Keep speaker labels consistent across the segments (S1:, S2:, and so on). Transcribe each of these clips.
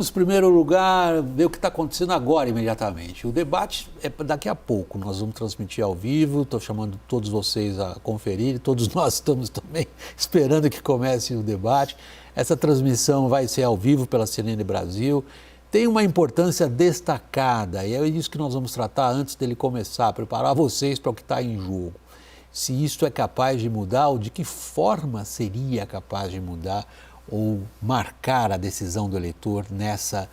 S1: Em primeiro lugar, ver o que está acontecendo agora, imediatamente. O debate é daqui a pouco, nós vamos transmitir ao vivo, estou chamando todos vocês a conferir, todos nós estamos também esperando que comece o debate. Essa transmissão vai ser ao vivo pela CNN Brasil, tem uma importância destacada, e é isso que nós vamos tratar antes dele começar, preparar vocês para o que está em jogo. Se isto é capaz de mudar, ou de que forma seria capaz de mudar ou marcar a decisão do eleitor nessa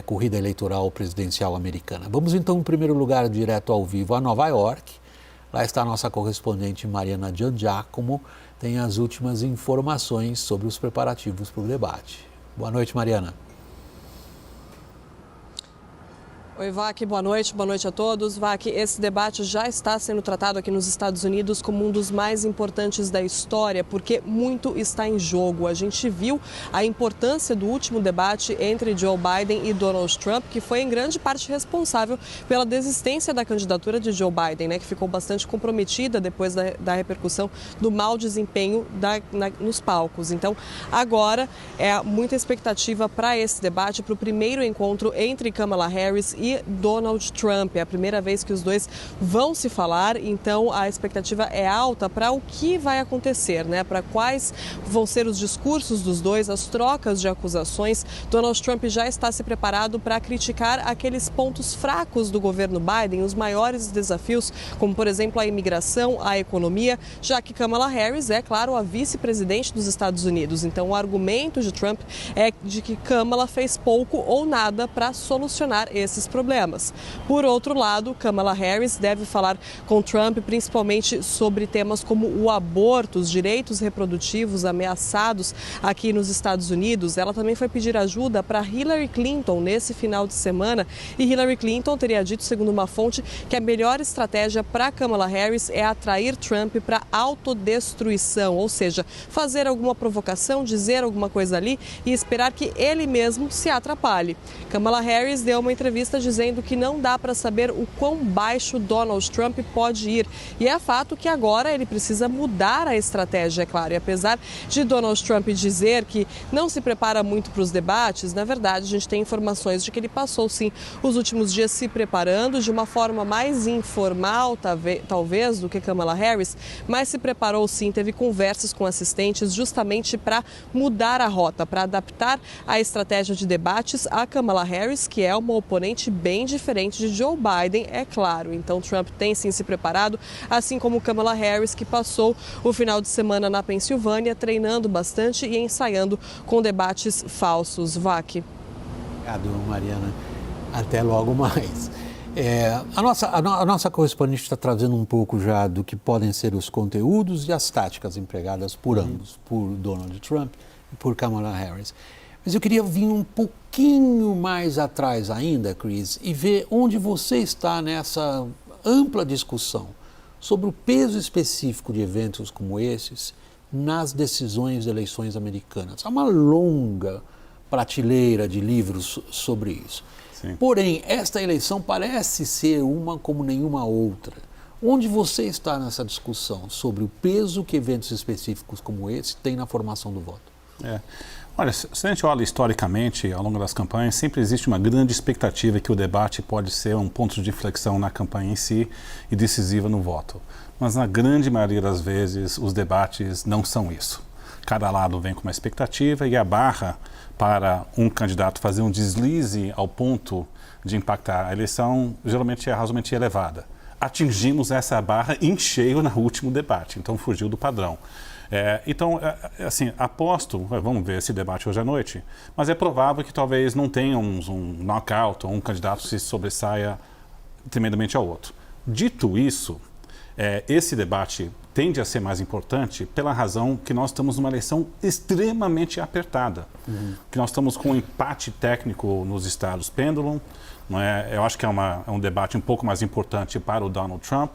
S1: corrida eleitoral presidencial americana. Vamos então, em primeiro lugar, direto ao vivo a Nova York. Lá está a nossa correspondente Mariana Giangiacomo, tem as últimas informações sobre os preparativos para o debate. Boa noite, Mariana.
S2: Oi, Vac, boa noite a todos. Vac, esse debate já está sendo tratado aqui nos Estados Unidos como um dos mais importantes da história, porque muito está em jogo. A gente viu a importância do último debate entre Joe Biden e Donald Trump, que foi em grande parte responsável pela desistência da candidatura de Joe Biden, né, que ficou bastante comprometida depois da repercussão do mau desempenho nos palcos. Então, agora é muita expectativa para esse debate, para o primeiro encontro entre Kamala Harris e Donald Trump. É a primeira vez que os dois vão se falar, então a expectativa é alta para o que vai acontecer, né? Para quais vão ser os discursos dos dois, as trocas de acusações. Donald Trump já está se preparado para criticar aqueles pontos fracos do governo Biden, os maiores desafios, como por exemplo a imigração, a economia, já que Kamala Harris é, claro, a vice-presidente dos Estados Unidos. Então o argumento de Trump é de que Kamala fez pouco ou nada para solucionar esses problemas. Por outro lado, Kamala Harris deve falar com Trump principalmente sobre temas como o aborto, os direitos reprodutivos ameaçados aqui nos Estados Unidos. Ela também foi pedir ajuda para Hillary Clinton nesse final de semana e Hillary Clinton teria dito, segundo uma fonte, que a melhor estratégia para Kamala Harris é atrair Trump para autodestruição, ou seja, fazer alguma provocação, dizer alguma coisa ali e esperar que ele mesmo se atrapalhe. Kamala Harris deu uma entrevista dizendo que não dá para saber o quão baixo Donald Trump pode ir. E é fato que agora ele precisa mudar a estratégia, é claro. E apesar de Donald Trump dizer que não se prepara muito para os debates, na verdade a gente tem informações de que ele passou sim os últimos dias se preparando de uma forma mais informal, talvez, do que Kamala Harris, mas se preparou sim, teve conversas com assistentes justamente para mudar a rota, para adaptar a estratégia de debates a Kamala Harris, que é uma oponente bem diferente de Joe Biden, é claro. Então Trump tem sim se preparado, assim como Kamala Harris, que passou o final de semana na Pensilvânia treinando bastante e ensaiando com debates falsos. Vac.
S1: Obrigado, Mariana. Até logo mais. A nossa correspondente está trazendo um pouco já do que podem ser os conteúdos e as táticas empregadas por ambos, por Donald Trump e por Kamala Harris. Mas eu queria vir um pouquinho mais atrás ainda, Chris, e ver onde você está nessa ampla discussão sobre o peso específico de eventos como esses nas decisões de eleições americanas. Há uma longa prateleira de livros sobre isso. Sim. Porém, esta eleição parece ser uma como nenhuma outra. Onde você está nessa discussão sobre o peso que eventos específicos como esse têm na formação do voto?
S3: Olha, se a gente olha historicamente, ao longo das campanhas, sempre existe uma grande expectativa que o debate pode ser um ponto de inflexão na campanha em si e decisiva no voto. Mas na grande maioria das vezes, os debates não são isso. Cada lado vem com uma expectativa e a barra para um candidato fazer um deslize ao ponto de impactar a eleição geralmente é razoavelmente elevada. Atingimos essa barra em cheio no último debate, então fugiu do padrão. Então, assim, aposto, vamos ver esse debate hoje à noite, mas é provável que talvez não tenhamos um knockout ou um candidato se sobressaia tremendamente ao outro. Dito isso, esse debate tende a ser mais importante pela razão que nós estamos numa eleição extremamente apertada, que nós estamos com um empate técnico nos estados pêndulo, não é? Eu acho que é um debate um pouco mais importante para o Donald Trump,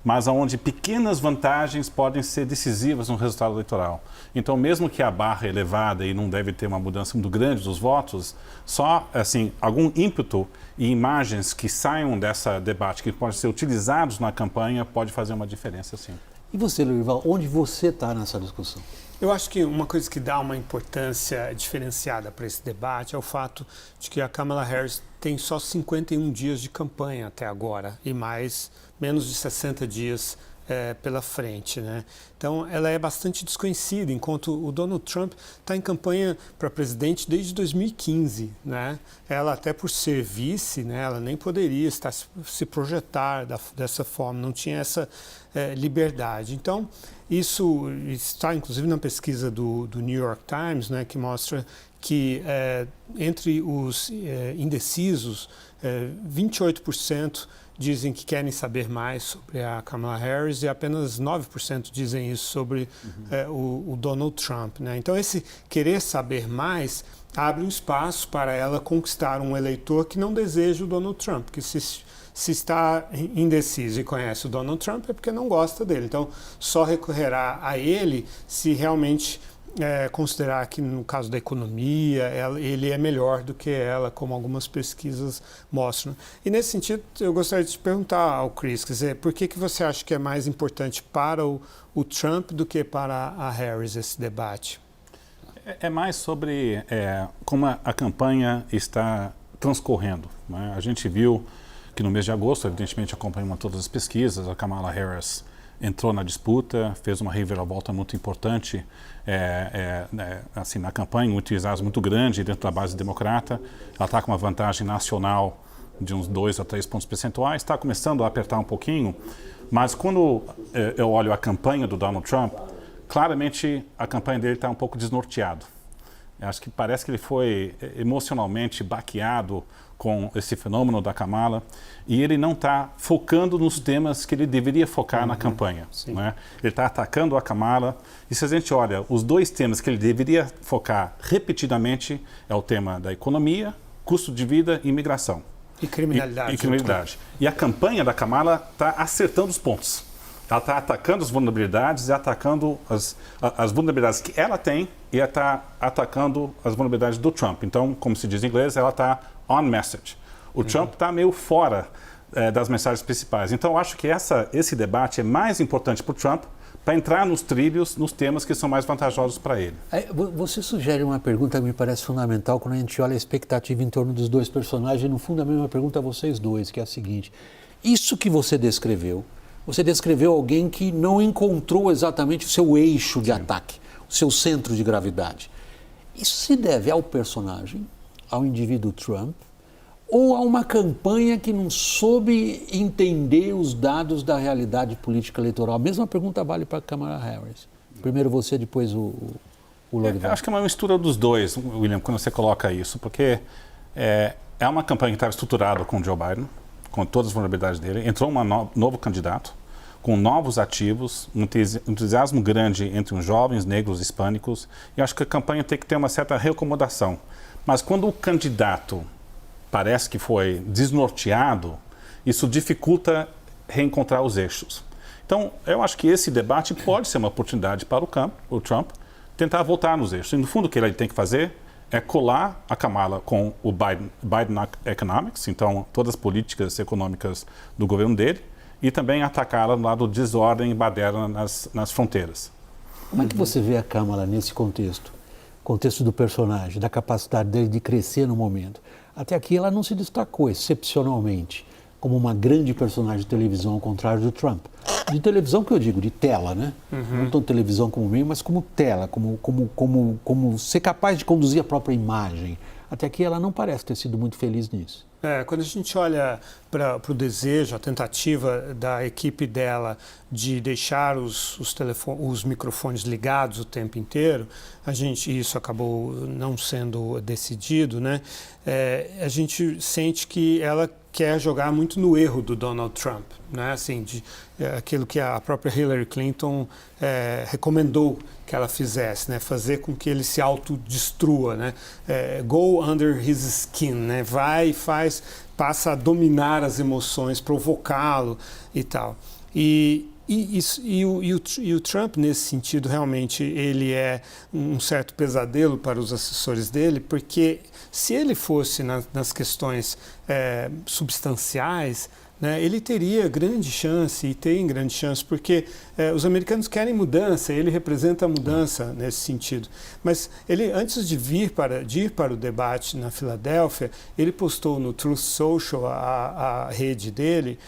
S3: mas onde pequenas vantagens podem ser decisivas no resultado eleitoral. Então, mesmo que a barra é elevada e não deve ter uma mudança muito grande dos votos, só assim, algum ímpeto e imagens que saiam desse debate, que podem ser utilizados na campanha, pode fazer uma diferença, sim.
S1: E você, Lorival, onde você está nessa discussão?
S4: Eu acho que uma coisa que dá uma importância diferenciada para esse debate é o fato de que a Kamala Harris tem só 51 dias de campanha até agora e menos de 60 dias pela frente, né? Então, ela é bastante desconhecida, enquanto o Donald Trump está em campanha para presidente desde 2015, né? Ela, até por ser vice, né, ela nem poderia se projetar dessa forma, não tinha essa liberdade. Então, isso está, inclusive, na pesquisa do New York Times, né, que mostra que entre os indecisos, 28% dizem que querem saber mais sobre a Kamala Harris e apenas 9% dizem isso sobre o Donald Trump, né? Então, esse querer saber mais abre um espaço para ela conquistar um eleitor que não deseja o Donald Trump, que se está indeciso e conhece o Donald Trump é porque não gosta dele. Então, só recorrerá a ele se realmente considerar que, no caso da economia, ele é melhor do que ela, como algumas pesquisas mostram. E, nesse sentido, eu gostaria de te perguntar ao Chris, quer dizer, por que você acha que é mais importante para o Trump do que para a Harris esse debate?
S3: É mais sobre como a campanha está transcorrendo, né? A gente viu que no mês de agosto, evidentemente acompanhamos todas as pesquisas, a Kamala Harris entrou na disputa, fez uma reviravolta muito importante assim, na campanha, um entusiasmo muito grande dentro da base democrata. Ela está com uma vantagem nacional de uns 2 a 3 pontos percentuais, está começando a apertar um pouquinho, mas quando eu olho a campanha do Donald Trump, claramente a campanha dele está um pouco desnorteado. Acho que parece que ele foi emocionalmente baqueado com esse fenômeno da Kamala e ele não está focando nos temas que ele deveria focar na campanha, né? Ele está atacando a Kamala e se a gente olha, os 2 temas que ele deveria focar repetidamente é o tema da economia, custo de vida e imigração.
S4: E criminalidade.
S3: E criminalidade. E a campanha da Kamala está acertando os pontos. Ela está atacando as vulnerabilidades e atacando as vulnerabilidades que ela tem e está atacando as vulnerabilidades do Trump. Então, como se diz em inglês, ela está on message. O Trump está meio fora das mensagens principais. Então, eu acho que esse debate é mais importante para o Trump para entrar nos trilhos, nos temas que são mais vantajosos para ele.
S1: Você sugere uma pergunta que me parece fundamental quando a gente olha a expectativa em torno dos 2 personagens. No fundo, a mesma pergunta a vocês dois, que é a seguinte. Isso que você descreveu alguém que não encontrou exatamente o seu eixo de ataque, o seu centro de gravidade. Isso se deve ao personagem, ao indivíduo Trump, ou a uma campanha que não soube entender os dados da realidade política eleitoral? A mesma pergunta vale para a Kamala Harris. Primeiro você, depois o Lorival.
S3: Acho que é uma mistura dos dois, William, quando você coloca isso, porque é uma campanha que estava estruturada com o Joe Biden, com todas as vulnerabilidades dele, entrou um novo candidato, com novos ativos, um entusiasmo grande entre os jovens, negros, hispânicos, e acho que a campanha tem que ter uma certa reacomodação. Mas quando o candidato parece que foi desnorteado, isso dificulta reencontrar os eixos. Então, eu acho que esse debate pode ser uma oportunidade para o Trump tentar voltar nos eixos. E, no fundo, o que ele tem que fazer é colar a Kamala com o Biden Economics, então todas as políticas econômicas do governo dele, e também atacá-la no lado de desordem e baderna nas fronteiras.
S1: Como é que você vê a Kamala nesse contexto? Contexto do personagem, da capacidade dele de crescer no momento. Até aqui ela não se destacou excepcionalmente como uma grande personagem de televisão, ao contrário do Trump. De televisão que eu digo, de tela, né? Não tão televisão como meio, mas como tela, como ser capaz de conduzir a própria imagem. Até aqui ela não parece ter sido muito feliz nisso.
S4: Quando a gente olha para o desejo, a tentativa da equipe dela de deixar os microfones ligados o tempo inteiro, isso acabou não sendo decidido, né? A gente sente que ela quer jogar muito no erro do Donald Trump, né? Assim, aquilo que a própria Hillary Clinton recomendou que ela fizesse, né? Fazer com que ele se autodestrua, né? Go under his skin, né? Vai e passa a dominar as emoções, provocá-lo e tal. E E o Trump, nesse sentido, realmente, ele é um certo pesadelo para os assessores dele, porque se ele fosse nas questões substanciais, né, ele teria grande chance, e tem grande chance, porque os americanos querem mudança, ele representa a mudança nesse sentido. Mas ele, antes de ir para o debate na Filadélfia, ele postou no Truth Social, a rede dele,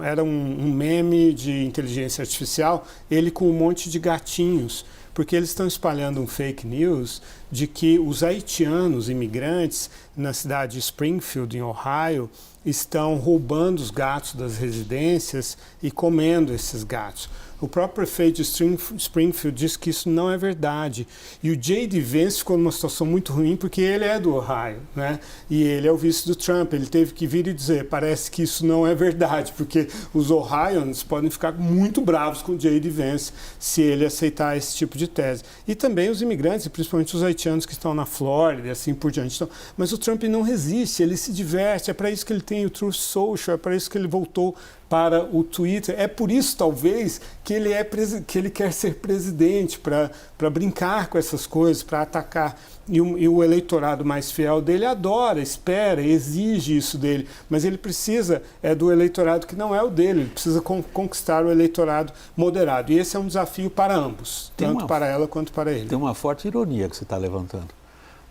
S4: era um meme de inteligência artificial, ele com um monte de gatinhos, porque eles estão espalhando um fake news de que os haitianos imigrantes na cidade de Springfield, em Ohio, estão roubando os gatos das residências e comendo esses gatos. O próprio prefeito de Springfield disse que isso não é verdade. E o J.D. Vance ficou numa situação muito ruim porque ele é do Ohio, né? E ele é o vice do Trump. Ele teve que vir e dizer, parece que isso não é verdade, porque os Ohioans podem ficar muito bravos com o J.D. Vance se ele aceitar esse tipo de tese. E também os imigrantes, principalmente os haitianos que estão na Flórida e assim por diante. Então, mas o Trump não resiste, ele se diverte, é para isso que ele tem o Truth Social, é para isso que ele voltou para o Twitter. É por isso, talvez, que ele quer ser presidente, para brincar com essas coisas, para atacar. E o eleitorado mais fiel dele adora, espera, exige isso dele. Mas ele precisa do eleitorado que não é o dele. Ele precisa conquistar o eleitorado moderado. E esse é um desafio para ambos, tanto para ela quanto para ele.
S1: Tem uma forte ironia que você está levantando.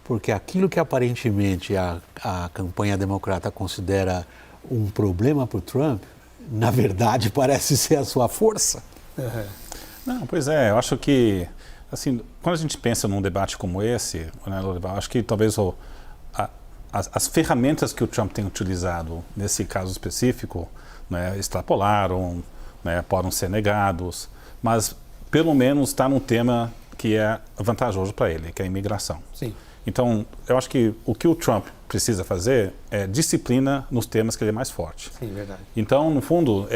S1: Porque aquilo que aparentemente a campanha democrata considera um problema para o Trump, na verdade, parece ser a sua força.
S4: Uhum.
S3: Não, pois é, eu acho que, assim, quando a gente pensa num debate como esse, né, eu acho que talvez as ferramentas que o Trump tem utilizado nesse caso específico, né, extrapolaram, né, podem ser negados, mas pelo menos está num tema que é vantajoso para ele, que é a imigração.
S4: Sim.
S3: Então, eu acho que o Trump precisa fazer é disciplina nos temas que ele é mais forte.
S4: Sim, verdade.
S3: Então, no fundo,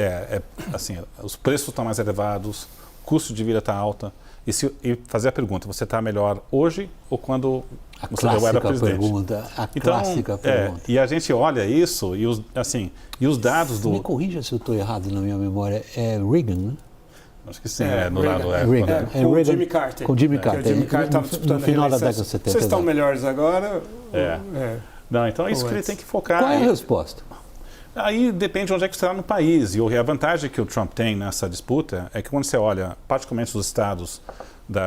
S3: assim, os preços estão mais elevados, o custo de vida está alta, e fazer a pergunta, você está melhor hoje ou quando você era presidente?
S1: Clássica pergunta.
S3: E a gente olha isso e os dados do...
S1: Me corrija se eu estou errado na minha memória, é Reagan, né?
S3: Acho que sim,
S1: Reagan.
S4: Com o Jimmy Carter.
S1: Com o Jimmy Carter.
S4: O Jimmy Carter estava disputando
S1: no final da
S4: reeleição.
S1: década de 70.
S4: Vocês estão melhores agora?
S3: Não, então é isso que ele tem que focar.
S1: Qual é a resposta?
S3: Aí depende de onde é que você está no país. E a vantagem que o Trump tem nessa disputa é que quando você olha, particularmente os estados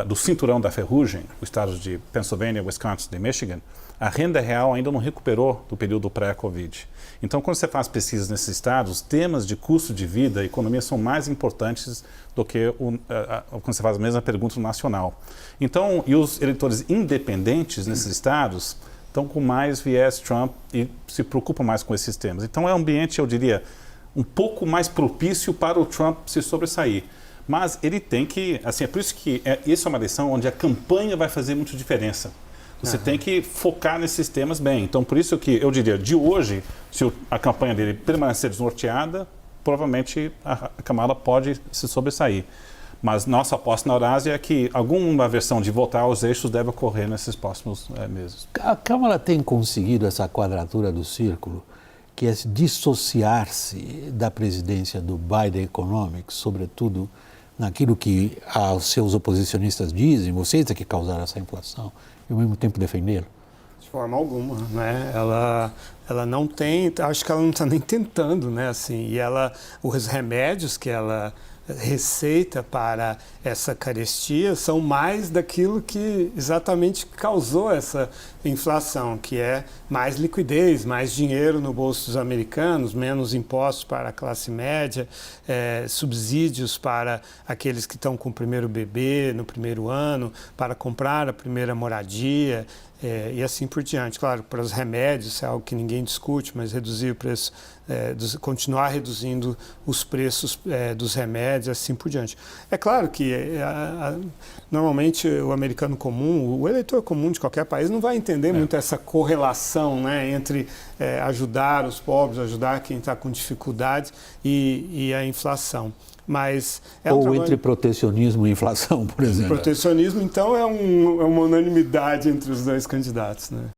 S3: do cinturão da ferrugem, os estados de Pennsylvania, Wisconsin e Michigan, a renda real ainda não recuperou do período pré-Covid. Então, quando você faz pesquisas nesses estados, temas de custo de vida e economia são mais importantes do que quando você faz a mesma pergunta no nacional. Então, e os eleitores independentes nesses estados estão com mais viés Trump e se preocupam mais com esses temas. Então, é um ambiente, eu diria, um pouco mais propício para o Trump se sobressair. Mas ele tem que, assim, é por isso que essa é uma eleição onde a campanha vai fazer muita diferença. Você tem que focar nesses temas bem. Então, por isso que eu diria, de hoje, se a campanha dele permanecer desnorteada, provavelmente a Kamala pode se sobressair. Mas nossa aposta na Eurásia é que alguma versão de voltar aos eixos deve ocorrer nesses próximos meses.
S1: A Kamala tem conseguido essa quadratura do círculo, que é dissociar-se da presidência do Biden Economics, sobretudo naquilo que os seus oposicionistas dizem, vocês é que causaram essa inflação, e ao mesmo tempo defendê-lo?
S4: De forma alguma, né? Ela não tem, acho que ela não está nem tentando, né? Assim, e os remédios que ela receita para essa carestia são mais daquilo que exatamente causou essa inflação, que é mais liquidez, mais dinheiro no bolso dos americanos, menos impostos para a classe média, subsídios para aqueles que estão com o primeiro bebê no primeiro ano, para comprar a primeira moradia, e assim por diante. Claro, para os remédios, isso é algo que ninguém discute, mas reduzir o preço, continuar reduzindo os preços dos remédios, assim por diante. É claro que normalmente o americano comum, o eleitor comum de qualquer país não vai entender muito essa correlação, né, entre ajudar os pobres, ajudar quem está com dificuldades e a inflação. Mas
S1: ou entre protecionismo e inflação, por exemplo.
S4: Protecionismo, então, é uma unanimidade entre os dois candidatos, né?